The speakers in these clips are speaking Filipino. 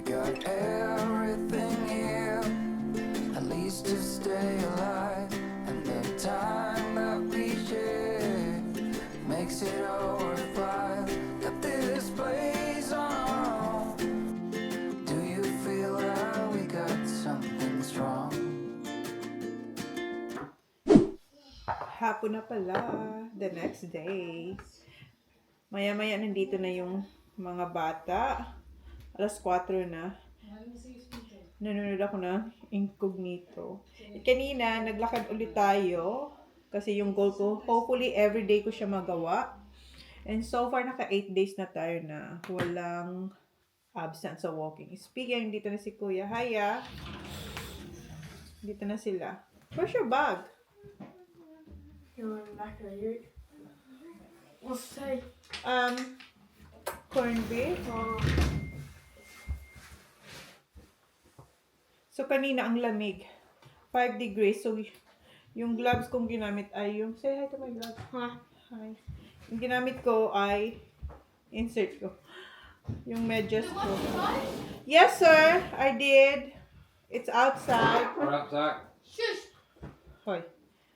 got everything here, at least to stay alive. And the time that we share makes it all worthwhile. Got this place on our own. Do you feel that we got something strong? Hapon na pala, the next day. Maya-maya nandito na yung mga bata. Alas 4 na. Nanonood ako ng Incognito. At kanina, naglakad ulit tayo. Kasi yung goal ko, hopefully everyday ko siya magawa. And so far, naka 8 days na tayo na walang absent sa walking. Speaking, dito na si Kuya. Hiya! Dito na sila. Where's your bag? You're back there. What's say? Corned beef. So, kanina ang lamig. 5 degrees. So, yung gloves kong ginamit ay yung... Say hi to my gloves. Huh? Hi. Yung ginamit ko ay... Insert ko. Yung medyas ko. Yes, sir. I did. It's outside. All right, Zach. Shush! Hoy.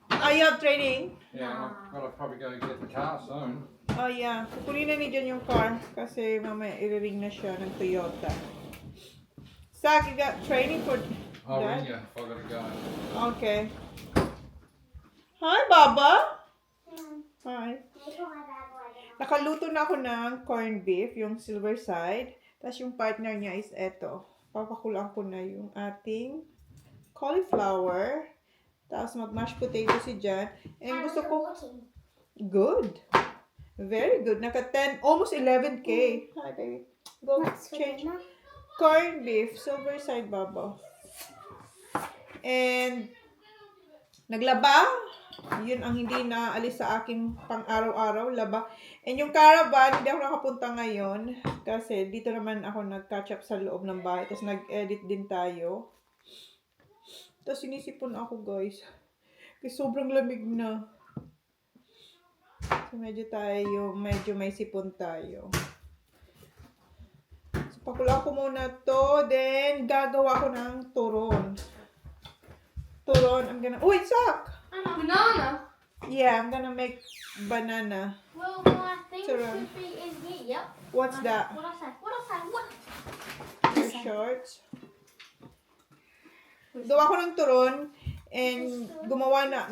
Oh, you have training? Yeah, I've got to probably go get the car soon. Oh, yeah. Kukunin na ni John yung car kasi mamaya i-ring na siya ng Toyota. Zach, you got training for I'll that? ring you if I've got to go. Okay. Hi, Baba. Hi. Nakaluto na ako ng corned beef, yung silver side. Tapos yung partner niya is eto. Papakulaan ko na yung ating cauliflower. Tapos mag-mashed potato si Jan. And gusto ko... Good. Very good. Naka 10, almost 11K. Hi, baby. Go change. Corned beef, silver side, Baba. And naglaba. Yun ang hindi naalis sa aking pang-araw-araw, laba. And yung caravan, hindi ako nakapunta ngayon. Kasi dito naman ako nag-catch up sa loob ng bahay. Tapos nag-edit din tayo. Tapos sinisipon ako, guys. Kasi sobrang lamig na. So medyo may sipon tayo. So pakulaan ko muna to. Then gagawa ko ng turon. Uy, Zach! Banana? Yeah, I'm gonna make banana. Well, my thing Turon. should be in here. Yep. What's that? What I say? What I say? What? Your shorts. Gawa ko ng turon. And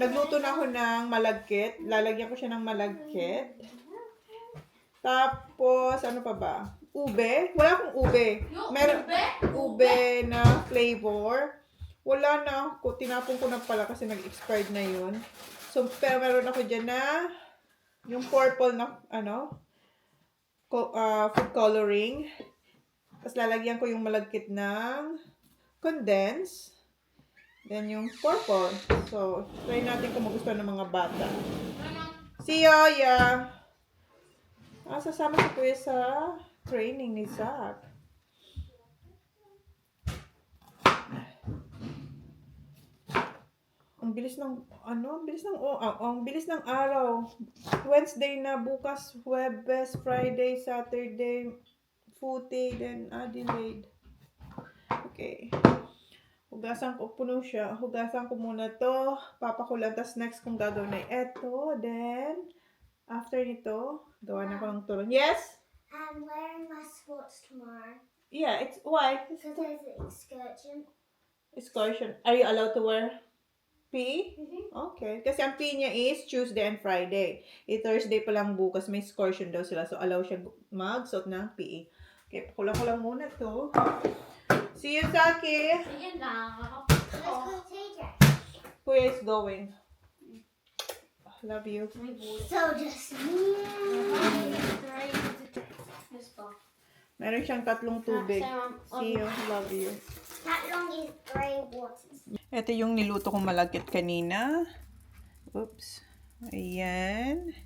nagluto na ako ng malagkit. Lalagyan ko siya ng malagkit. Tapos, ano pa ba? Ube. Wala akong ube. Meron ube na flavor. Wala na. Tinapon ko na pala kasi nag-expired na yun. So, pero meron ako dyan na yung purple na, food coloring. Tapos lalagyan ko yung malagkit ng condense. Then yung purple. So, try natin kung magustuhan ng mga bata. See ya, yeah. Sasama si Kuya sa training ni Zach. Ang bilis ng araw. Wednesday na, bukas Huwebes, Friday, Saturday, Footy, then Adelaide. Okay. Hugasan ko, puno siya. Hugasan ko muna to. Papakulan. Tapos next kong gagawin na eto. Then, after nito, gawa na ko ng turon. Yes? I'm wearing my sports tomorrow. Yeah, it's why? Because there's an excursion. Excursion. Are you allowed to wear PE? Mm-hmm. Okay. Kasi ang PE niya is Tuesday and Friday. Thursday pa lang bukas may excursion daw sila. So, allow siya mag-suot ng PE. Okay, pakulang ko lang muna to. See you, Saki. Sige na. Let's go TJ. Kuya is going. Love you. So just me. Meron siyang 3 tubig. See you. Love you. That long is 3 waters. Ito yung niluto kong malagkit kanina. Oops. Ayan.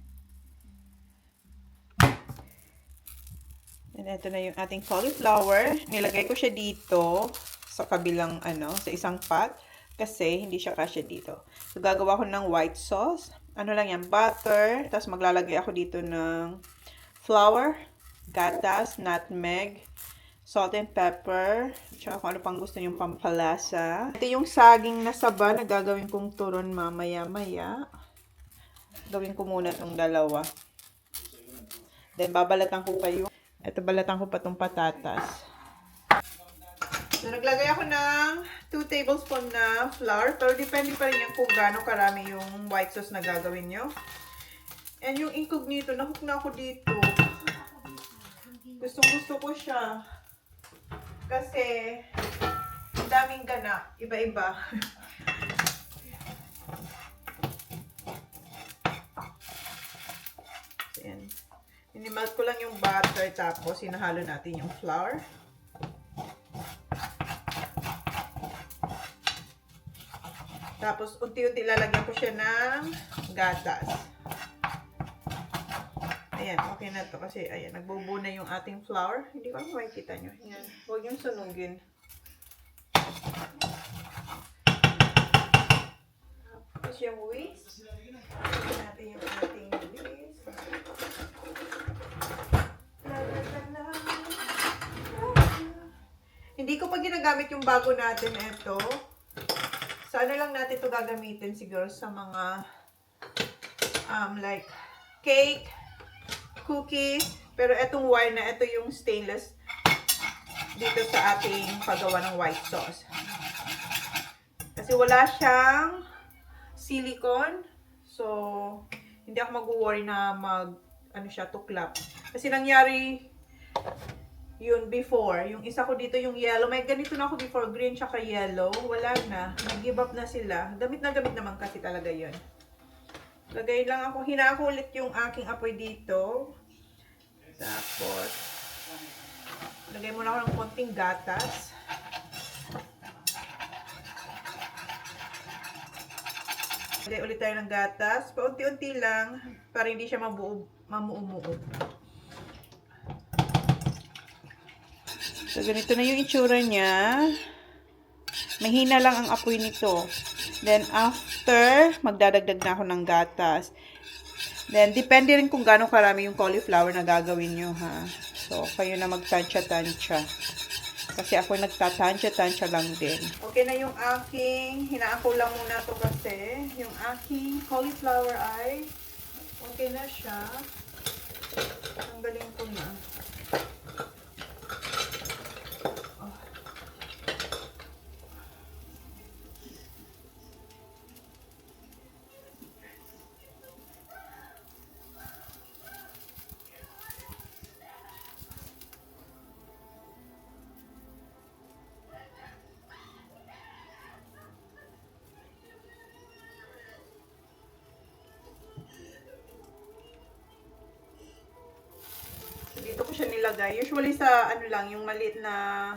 And ito na yung ating cauliflower. Nilagay ko siya dito sa kabilang sa isang pot kasi hindi siya kasya dito. So gagawa ko ng white sauce. Ano lang yan, butter. Tapos maglalagay ako dito ng flour, gatas, nutmeg, salt and pepper, tsaka kung ano pang gusto niyong pampalasa. Ito yung saging na saba na gagawin kong turon mamaya-maya. Gawin ko muna itong dalawa. Then, babalatan ko pa yung, ito balatan ko pa itong patatas. So, naglagay ako ng 2 tablespoon na flour. Pero, depende pa rin yan kung gaano karami yung white sauce na gagawin nyo. And yung incognito, nahook na ako dito. Gustong-gusto ko siya. Kasi, daming ganap. Iba-iba. So, yan. Minimalt ko lang yung butter. Tapos, hinahalo natin yung flour. Tapos, unti-unti lalagyan ko siya ng gatas. Ayan, okay na to kasi, ayan, nagbubuo na yung ating flour. Hindi ko alam makikita nyo. Ayan, huwag yung sunugin. Tapos yung whisk. Lagyan natin yung ating whisk. Hindi ko pa ginagamit yung bago natin ito. Sana lang natin ito gagamitin siguro sa mga like cake, cookies, pero etong wire na ito yung stainless dito sa ating paggawa ng white sauce. Kasi wala siyang silicone, so hindi ako mag-worry na tuklap. Kasi nangyari yun before, yung isa ko dito yung yellow, may ganito na ako before, green tsaka yellow, wala na, nag-give up na sila. Gamit na gamit naman kasi talaga yun. Lagay lang ako, hinako ulit yung aking apoy dito. Tapos, lagay muna ako ng konting gatas. Lagay ulit tayo ng gatas. Paunti-unti lang, para hindi siya mamuumuo. So, ganito na yung itsura niya. Mahina lang ang apoy nito. Then, after, magdadagdag na ako ng gatas. Then, depende rin kung gaano karami yung cauliflower na gagawin nyo, ha. So, kayo na magtansya-tansya. Kasi ako nagtatansya-tansya lang din. Okay na yung aking, hinaako lang muna to kasi. Yung aking cauliflower ay okay na siya. Tanggalin ko na. Dito ko siya nilagay. Usually sa lang, yung maliit na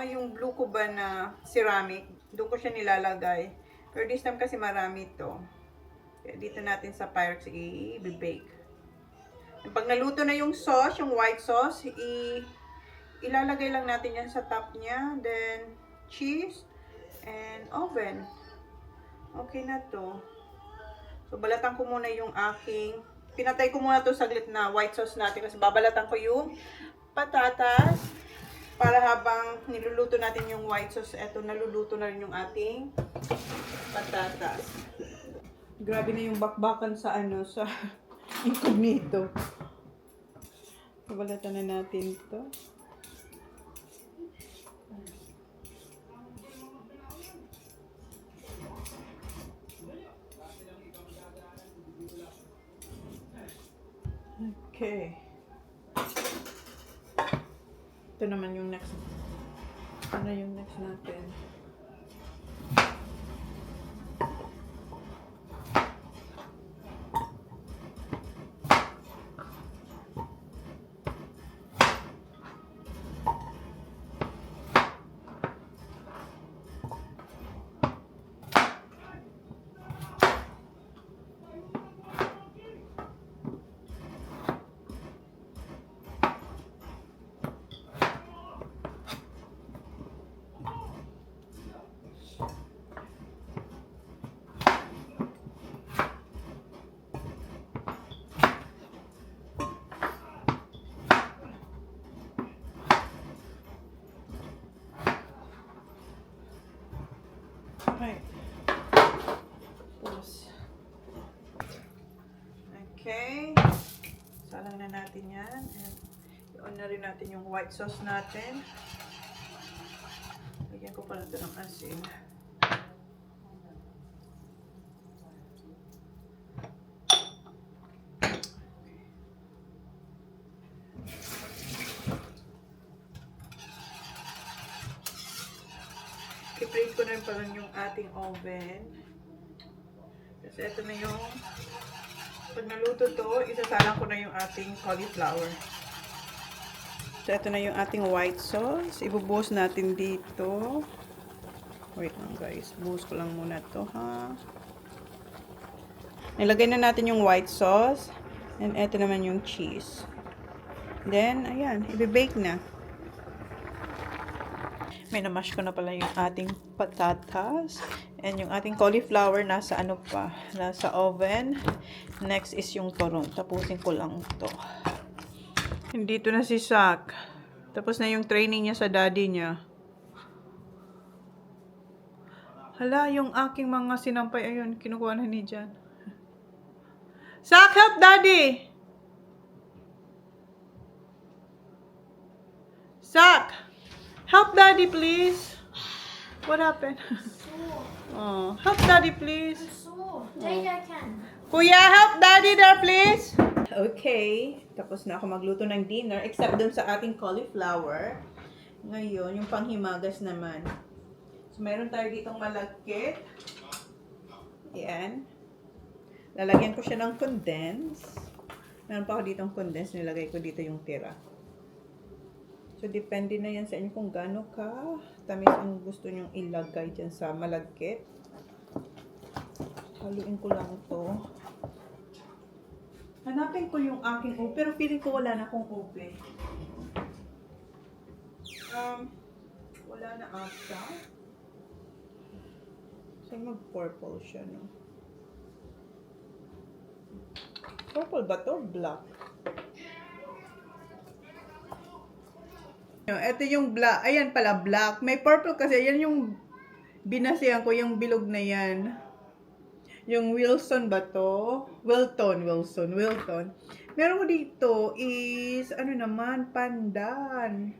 yung blue ko ba na ceramic, doon ko siya nilalagay. Pero this time kasi marami ito. Kaya dito natin sa Pyrex i-bake. Pag naluto na yung sauce, yung white sauce, ilalagay lang natin yan sa top niya. Then, cheese and oven. Okay na to. So, balatan ko muna yung aking pinatay ko muna to saglit na white sauce natin kasi babalatan ko yung patatas para habang niluluto natin yung white sauce, eto naluluto na rin yung ating patatas. Grabe na yung bakbakan sa sa incognito. Babalatan na natin to. Okay. Ito naman yung next. Ano yung next natin? Alright. Tapos. Okay. Salang na natin yan. And i-on na rin natin yung white sauce natin. Lagyan ko pala ito ng asin. I-preheat ko na rin pala yung ating oven. Kasi ito na yung, pag naluto to, isasalang ko na yung ating cauliflower. So, ito na yung ating white sauce. Ibubuhos natin dito. Wait lang guys. Buhos ko lang muna to ha. Nilagay na natin yung white sauce. And ito naman yung cheese. Then, ayan. Ibe-bake na. May namash ko na pala yung ating patatas. And yung ating cauliflower nasa ano pa? Nasa oven. Next is yung turong. Tapusin ko lang to. Dito na si Sak. Tapos na yung training niya sa daddy niya. Hala, yung aking mga sinampay, ayun, kinukuha na ni Jan. Sak, help daddy! Sak! Help daddy, please! What happened? Oh, help daddy, please! So, JJ can. Kuya, help daddy there, please! Okay, tapos na ako magluto ng dinner, except dun sa ating cauliflower. Ngayon, yung panghimagas naman. So, meron tayo ditong malagkit. Ayan. Lalagyan ko siya ng condense. Meron pa ako ditong condense, nilagay ko dito yung tira. So, depende na yan sa inyo kung gaano ka tamis ang gusto nyong ilagay dyan sa malagkit. Haluin ko lang to. Hanapin ko yung aking ube, pero feeling ko wala na akong ube. Wala na ata. So, mag-purple siya, no? Purple ba to? Black. Ito yung black. Ayan pala, black. May purple kasi. Ayan yung binasihan ko, yung bilog na yan. Yung Wilson ba to? Wilton. Meron ko dito is, ano naman, pandan.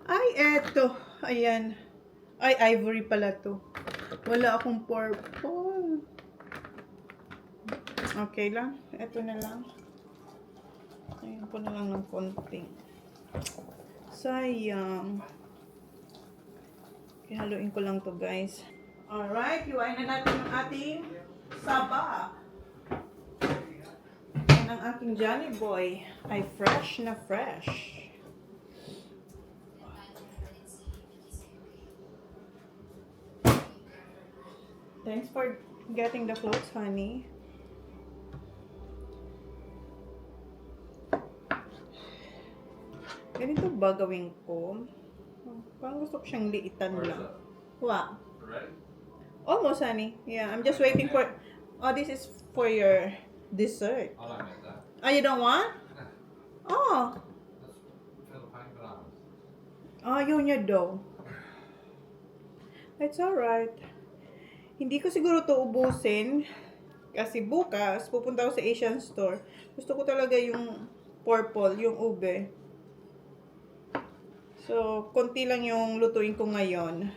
Ay, eto. Ayan. Ay, ivory pala to. Wala akong purple. Okay lang. Eto na lang. Ayan ko na lang ng konting. Sayang. Okay, haluin ko lang to guys. Alright, hiwain na natin yung ating saba. Yan ang aking Johnny Boy. Ay fresh na fresh. Thanks for getting the clothes, honey. Ganito ba gawin ko? Parang gusto ko siyang liitan lang. What? Ready? Almost, honey. Yeah, I'm just waiting for... Oh, this is for your dessert. I don't need that. Oh, you don't want? Oh. That's Philippine bananas. Oh, yun niya daw. It's alright. Hindi ko siguro to ubusin. Kasi bukas, pupunta ako sa Asian store. Gusto ko talaga yung purple, yung ube. So, konti lang yung lutuin ko ngayon.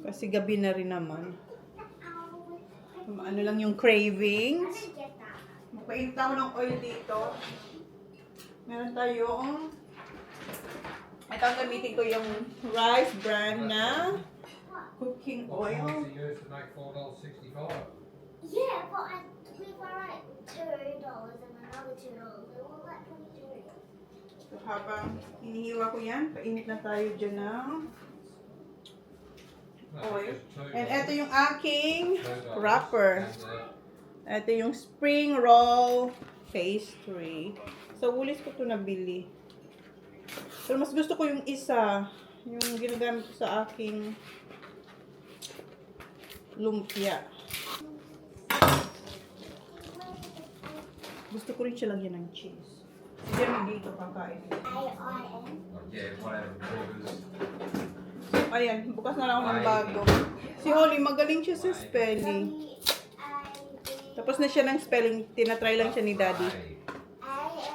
Kasi gabi na rin naman. Ano lang yung cravings. Magpainit ako ng oil dito. Meron tayong... Ito ang gamitin ko yung rice bran na cooking What oil. ones you use to make $4.65? Yeah, but we buy like $2 and another $2. They're all like 22. So, habang hinihiwa ko yan, painit na tayo dyan ng No, oil. just $2. And ito yung aking $2. wrapper. And, Ito yung spring roll pastry. So, ulis ko ito nabili. Pero mas gusto ko yung isa. Yung ginagamit ko sa aking lumpia. Gusto ko rin siya lagyan ng cheese. Diyan dito kakain. A-I-N. yeah, whatever. Burgers. Ayan, bukas na lang ako ng bago. Si Holly, magaling siya sa spelling. Tapos na siya ng spelling. Tinatry lang siya ni daddy.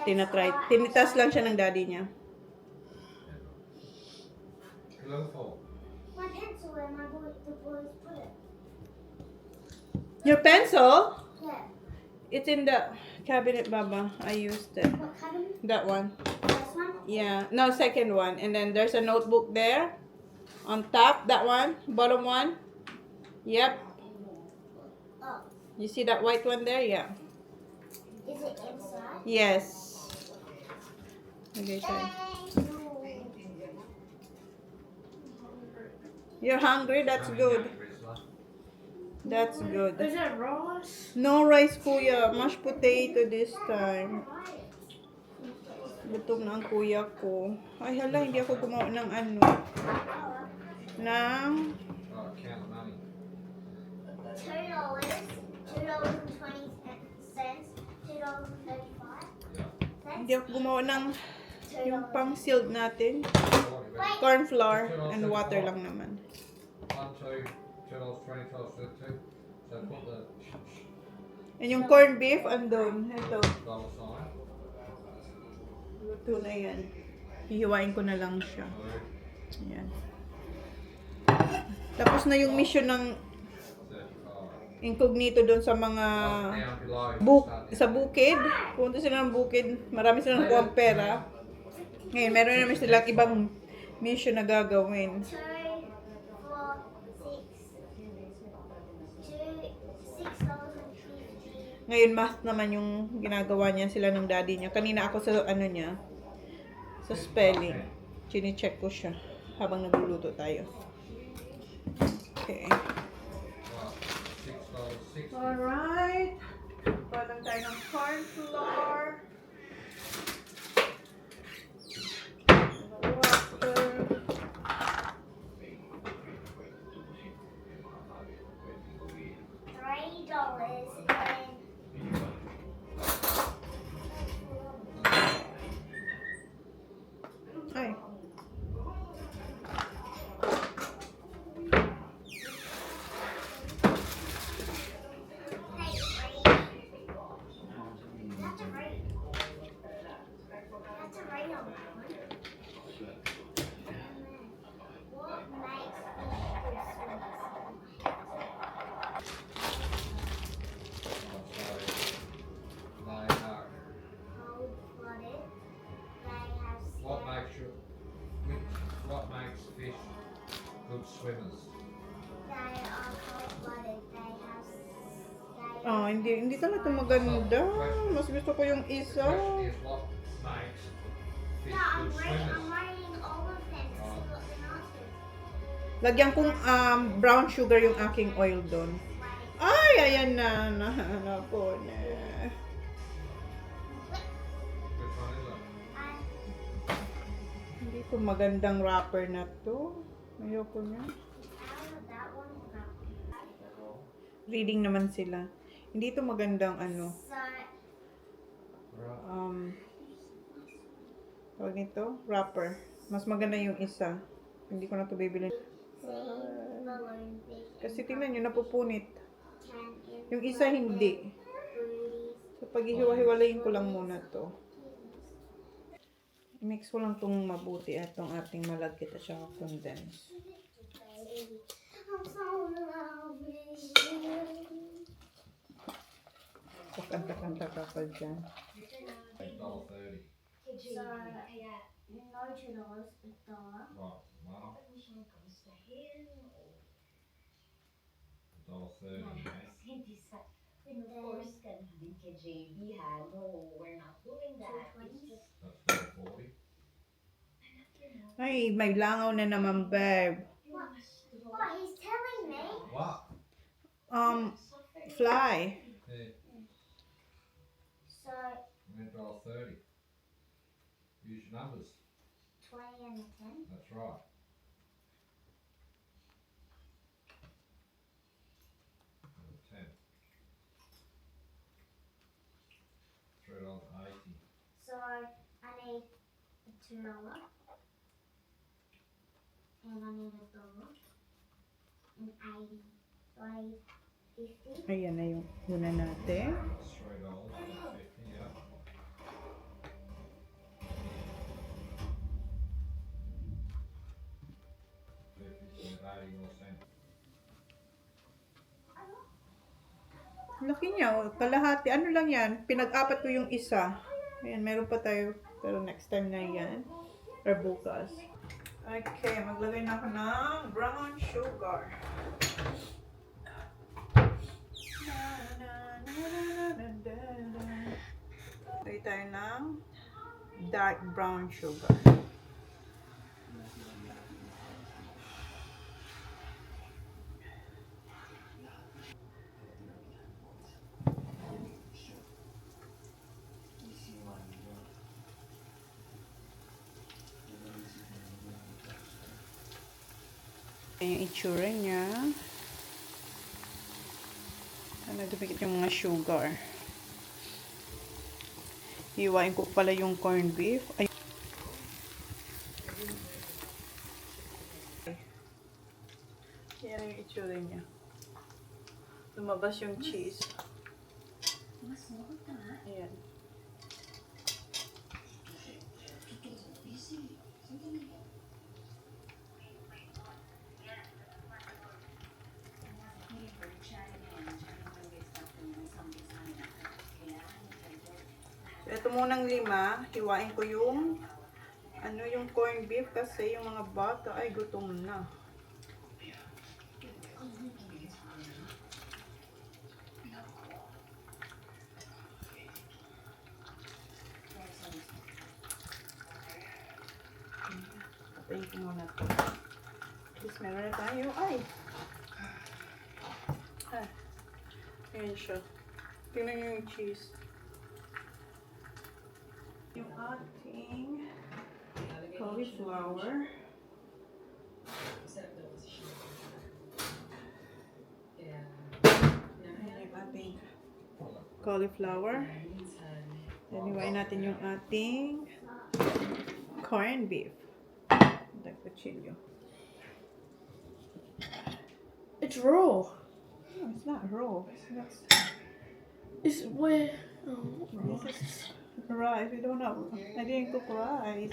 Tinitas lang siya ng daddy niya. Low four. My pencil where the boys put it. Your pencil? Yeah. It's in the cabinet, Baba. I used it. What cabinet? That one. This one? Yeah. No, second one. And then there's a notebook there. On top, that one. Bottom one. Yep. Oh. You see that white one there? Yeah. Is it inside? Yes. Okay, so. Thank you. You're hungry? That's good. That's good. Is it rice? No rice, kuya. Mashed potato this time. Gutom na ang kuya ko. Ay, hala, hindi ako gumawa ng ano. Ng... Oh, count the money. $2.20. $2.35. Hindi ako gumawa ng yung pang sealed natin. Wait. Corn flour and water lang naman. 1, 2, $2.20, $2.32. So put the And yung corned beef, andun. Ito. dollar sign. Luto na yan. Hihiwain ko na lang siya. So, Ayan. Tapos na yung mission ng 35. incognito doon sa mga Down below. sa bukid. Punta sila ng bukid. Marami silang nakuha pera. Ngayon, meron naman silang ibang mission na gagawin. 2, 4, 6. $6.50. Ngayon, math naman yung ginagawa niya sila ng daddy niya. Kanina ako sa ano niya, sa spelling. Chine-check ko siya habang nagluluto tayo. Okay. $6.60. Alright. Palang tayo ng corn flour. Water. Ay. What makes fish good swimmers? Oh, hindi talaga maganda. Mas gusto ko yung isa. Question is what makes fish good swimmers? Lagyan kong brown sugar yung aking oil doon. Ay, ayan na. Nahanap ko na. Which one is it? Hindi ko magandang wrapper na to. Ayoko na. Reading naman sila. Hindi to magandang ano. Tawag nito? Wrapper. Mas maganda yung isa. Hindi ko na to bibili. Kasi tingnan nyo, napupunit. Yung isa hindi. So, paghihiwa-hiwalayin ko lang muna to. Mix ko lang tong mabuti at tong ating malagkit at saka condense. Kanta-kanta ka pa dyan. $8.30. So, no $2, $1. Right, well, $1.30. we're not doing that. That's $4.40. Ay, may langaw na naman, babe. What? He's telling me. What? Fly. Yeah, So, $1.30. Use your numbers. 20 and a 10. That's right. And a 10. $3.80. So, I need a $2. And I need a dollar. And 50. Ayan na yung una natin. $3, 50, yeah. Laki niya, oh, kalahati. Ano lang yan? Pinag-apat ko yung isa. Ayan, meron pa tayo. Pero next time na yan. Or bukas. Okay, maglagay na ako ng brown sugar. Lagay tayo ng dark brown sugar. Yung itsura niya. Nagdumikit yung mga sugar. Hiwain ko pala yung corned beef. Ay. Yan yung itsura niya. Lumabas yung cheese. Ayan. Ito munang 5, hiwain ko yung yung corned beef kasi yung mga bata ay gutom na. Patayin ko muna ito. Tapos meron na tayo. Ay! Ayan siya. Tingnan nyo yung cheese. Yung ating cauliflower. Ayan yung ating cauliflower. Then, iwain natin yung ating corned beef. Nagpachilyo. It's raw. No, it's not raw. It's where. This is rice. We don't have. I didn't cook rice.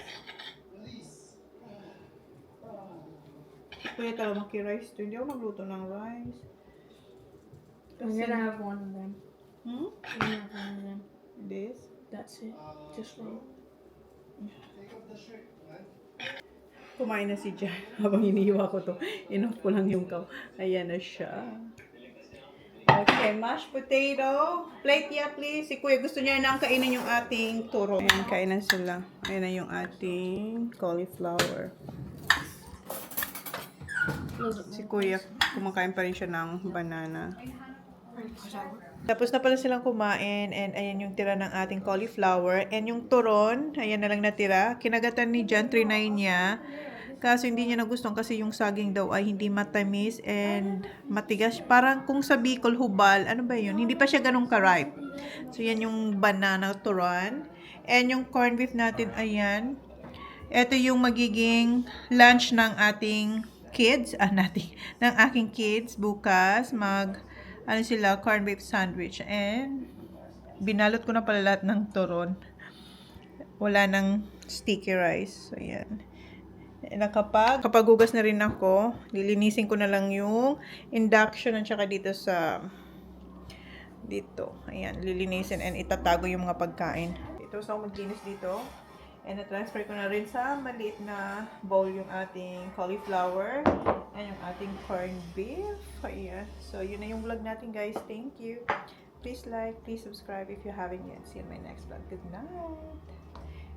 Kuya Talamaki rice to. Hindi ako nagluto ng rice. I'm gonna have one of them. Hmm? I'm gonna have one of them. This? That's it. Just raw. Kumain na si Jan. Habang iniiwa ko to. Inoff ko lang yung kaw. Ayan na siya. Okay, mashed potato. Plate ya, please. Si Kuya gusto niya nang kainin yung ating turo. Ayan, kainan sila. Ayan na yung ating cauliflower. Si Kuya, kumakain pa rin siya ng banana. Tapos na pala silang kumain and ayan yung tira ng ating cauliflower. And yung turon, ayan na lang natira. Kinagatan ni Jan, 3-9 niya. Kaso hindi niya nagustuhan kasi yung saging daw ay hindi matamis and matigas. Parang kung sa Bicol hubal, ano ba yun? Hindi pa siya ganun ka-ripe. So yan yung banana turon. And yung corned beef natin, ayan. Ito yung magiging lunch ng ating kids. Ng aking kids bukas. Sila, corned beef sandwich. And binalot ko na pala lahat ng turon. Wala ng sticky rice. So yan. Kapag hugas na rin ako, lilinisin ko na lang yung induction at saka dito. Ayan, lilinisin and itatago yung mga pagkain. Ito sa maglinis dito. And na-transfer ko na rin sa maliit na bowl yung ating cauliflower and yung ating corned beef. Ayan. So, yun na yung vlog natin, guys. Thank you. Please like, please subscribe if you haven't yet. See you in my next vlog. Good night.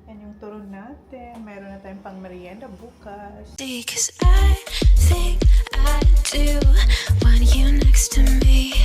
And yung turon natin, mayroon na tayong pang merienda bukas. Because I think I do want you next to me.